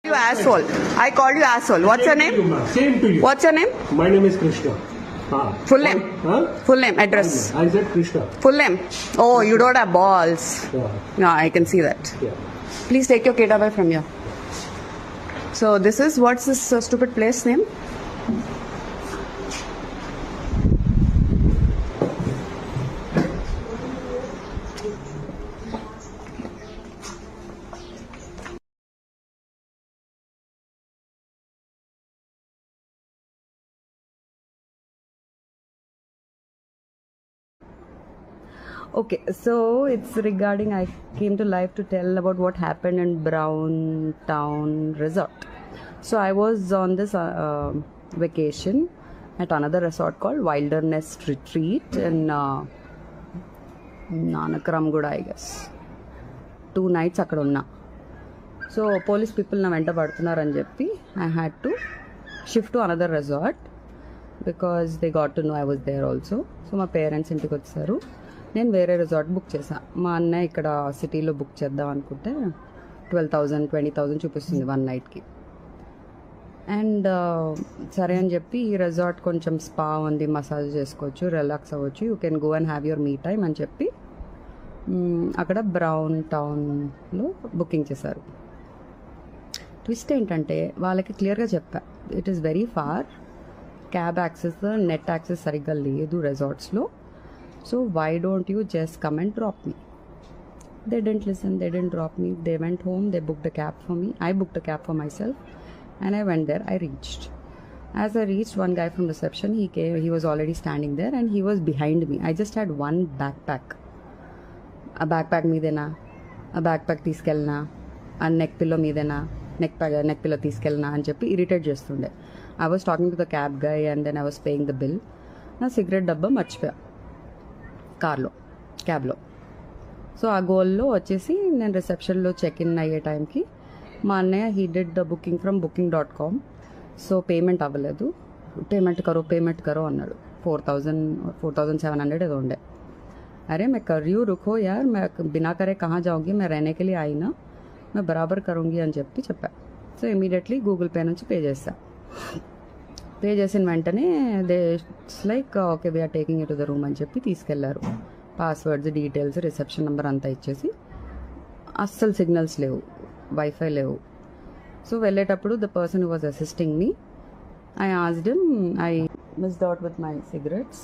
You asshole. I called you asshole. What's your name? Same to you. What's your name? My name is Krishna. Full name. Huh? Full name. Address. I said Krishna. Full name. Oh, you don't have balls. Yeah. No, I can see that. Yeah. Please take your kid away from here. So this is, what's this stupid place name? Okay, so it's regarding, I came to live to tell about what happened in Brown Town Resort. So I was on this vacation at another resort called Wilderness Retreat in Nanakaramguda, I guess. 2 nights అక్కడ ఉన్నా. So police people నా వెంట పడుతున్నారని చెప్పి I had to shift to another resort because they got to know I was there also. So మా parents ఇంటికి వచ్చారు. నేను వేరే రిసార్ట్ బుక్ చేశాను. మా అన్నయ్య ఇక్కడ సిటీలో బుక్ చేద్దాం అనుకుంటే 12,000 20,000 చూపిస్తుంది 1 నైట్కి. అండ్ సరే అని చెప్పి ఈ రిసార్ట్ కొంచెం స్పా ఉంది, మసాజ్ చేసుకోవచ్చు, రిలాక్స్ అవ్వచ్చు, you can go and have your me time అని చెప్పి అక్కడ బ్రౌన్ టౌన్లో బుకింగ్ చేశారు. ట్విస్ట్ ఏంటంటే వాళ్ళకి క్లియర్గా చెప్పా, it is very far, cab access net access సరిగ్గా లేదు రిసార్ట్స్లో. So why don't you just come and drop me? They didn't listen. They didn't drop me. They went home. They booked a cab for me. I booked a cab for myself, and I went there. I reached. As I reached, one guy from reception, he came. He was already standing there, and he was behind me. I just had one backpack. A backpack meedena, a backpack తీసుకెళ్ళనా, a neck pillow meedena, neck pillow తీసుకెళ్ళనా అని చెప్పి irritate చేస్తుండే. I was talking to the cab guy, and then I was paying the bill. నా cigarette డబ్బా మర్చిపోయా కార్లో, క్యాబ్లో. So ఆ గోల్లో వచ్చేసి నేను రిసెప్షన్లో చెక్ ఇన్ అయ్యే టైంకి మా అన్నయ్య he did the booking from booking.com. So payment అవ్వలేదు. పేమెంట్ కరో అన్నాడు. 4,700 ఏదో ఉండే. अरे मैं कर रही हूँ, रुको यार, मैं बिना करे कहाँ जाऊँगी, मैं रहने के लिए आई ना, मैं बराबर करूँगी అని చెప్పా. సో ఇమీడియట్లీ గూగుల్ పే నుంచి పే చేశా. పే చేసిన వెంటనే they it's like okay we're taking it to the room అని చెప్పి తీసుకెళ్లారు. పాస్వర్డ్స్, డీటెయిల్స్, రిసెప్షన్ నెంబర్ అంతా ఇచ్చేసి, అస్సలు సిగ్నల్స్ లేవు, వైఫై లేవు. సో వెళ్ళేటప్పుడు the person who was assisting me, I asked him, I missed out with my cigarettes.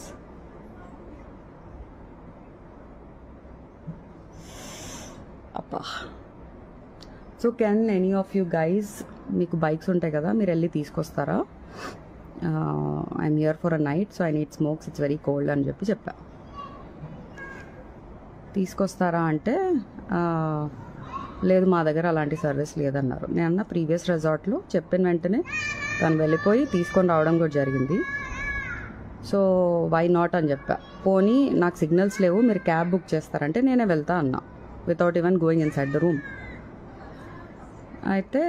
అప్పా. So can any of you guys, మీకు బైక్స్ ఉంటాయి కదా, మీరు వెళ్ళి తీసుకొస్తారా? I'm here for a night, so I need smokes, it's very cold అని చెప్పా. తీసుకొస్తారా అంటే లేదు, మా దగ్గర అలాంటి సర్వీస్ లేదన్నారు. నేను అన్న ప్రీవియస్ రిసార్ట్లో చెప్పిన వెంటనే తను వెళ్ళిపోయి తీసుకొని రావడం కూడా జరిగింది. సో వై నాట్ అని చెప్పా. పోనీ నాకు సిగ్నల్స్ లేవు, మీరు క్యాబ్ బుక్ చేస్తారంటే నేనే వెళ్తా అన్నా, without even going in side the room. అయితే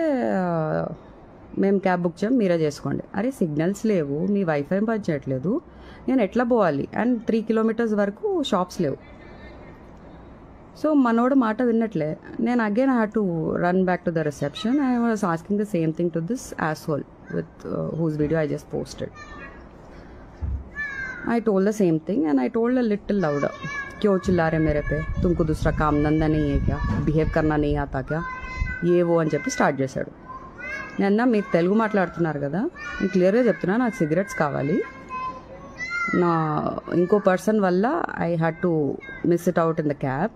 మేము క్యాబ్ బుక్ చేయం, మీరే చేసుకోండి. అరే సిగ్నల్స్ లేవు, మీ వైఫై పనిచేయట్లేదు, నేను ఎట్లా పోవాలి? అండ్ 3 kilometers వరకు షాప్స్ లేవు. సో మనోడు మాట విన్నట్లే. నేను again I had to run back to the reception. I was asking the same thing to this asshole with whose video I just posted. I told the same thing and I told a little louder, क्यों चिल्ला रहे मेरे पे, तुमको दूसरा काम धंधा नहीं है क्या, బిహేవ్ करना नहीं आता क्या, ఏ ఓ అని చెప్పి స్టార్ట్ చేశాడు. నేను మీరు తెలుగు మాట్లాడుతున్నారు కదా, నేను క్లియర్గా చెప్తున్నా, నాకు సిగరెట్స్ కావాలి, నా ఇంకో పర్సన్ వల్ల I had to miss it out in the cab.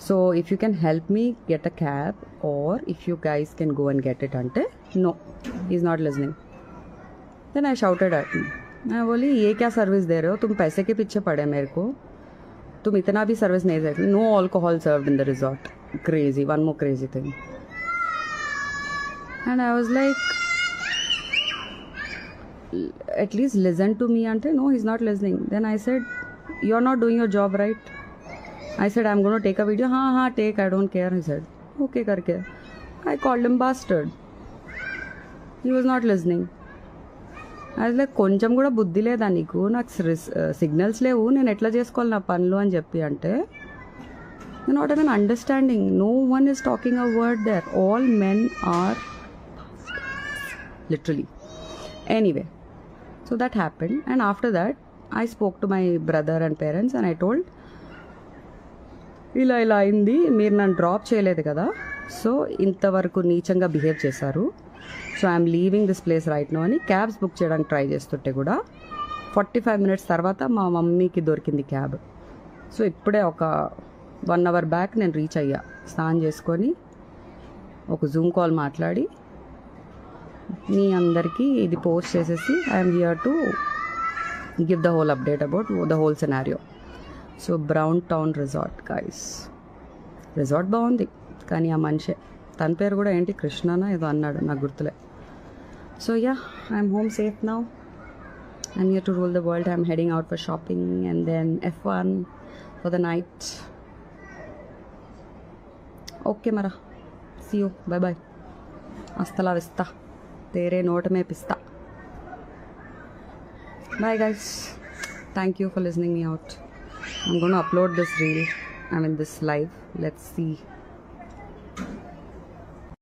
So if you can help me get a cab or if you guys can go and get it అంటే no, is not listening. Then I shouted at him, मैं बोली ये क्या service दे रहे हो, तुम पैसे के पीछे पड़े मेरे को, तुम इतना भी सर्विस नहीं दे सकते. No alcohol served in the resort. Crazy, one more crazy thing. And I was like, at least listen to me. Ante no, he's not listening. Then I said, you're not doing your job right. I said, I'm going to take a video. Ha, take, I don't care. He said, okay karke. I called him bastard. He was not listening. I was like, కొంచెం కూడా బుద్ధి లేదా నీకు, నాకు signals లేవు, నేను ఎట్లా చేసుకోవాలి నా పనులు అని చెప్పి అంటే You're not even understanding. No one is talking a word there. All men are literally. Anyway, so that happened, and after that I spoke to my brother and parents and I told, ఇలా అయింది, మీరు నన్ను drop చేయలేదు కదా, so ఇంతవరకు నీచంగా behave చేశారు, so I'm leaving this place right now అని క్యాబ్స్ బుక్ చేయడానికి ట్రై చేస్తుంటే కూడా 45 minutes తర్వాత మా మమ్మీకి దొరికింది క్యాబ్. సో ఇప్పుడే ఒక 1 hour బ్యాక్ నేను రీచ్ అయ్యా, స్నానం చేసుకొని ఒక జూమ్ కాల్ మాట్లాడి మీ అందరికీ ఇది పోస్ట్ చేసేసి I'm here to give the whole update about the whole scenario. So brown town resort guys, resort బాగుంది కానీ ఆ మనిషే, తన పేరు కూడా ఏంటి కృష్ణనా ఏదో అన్నాడు, నాకు గుర్తులే. So yeah, I'm home safe now. I'm here to rule the world. I'm heading out for shopping and then F1 for the night. Okay mara, see you, bye bye, hasta la vista, tere note mein pista. Bye guys, thank you for listening me out. I'm going to upload this reel, this live. Let's see.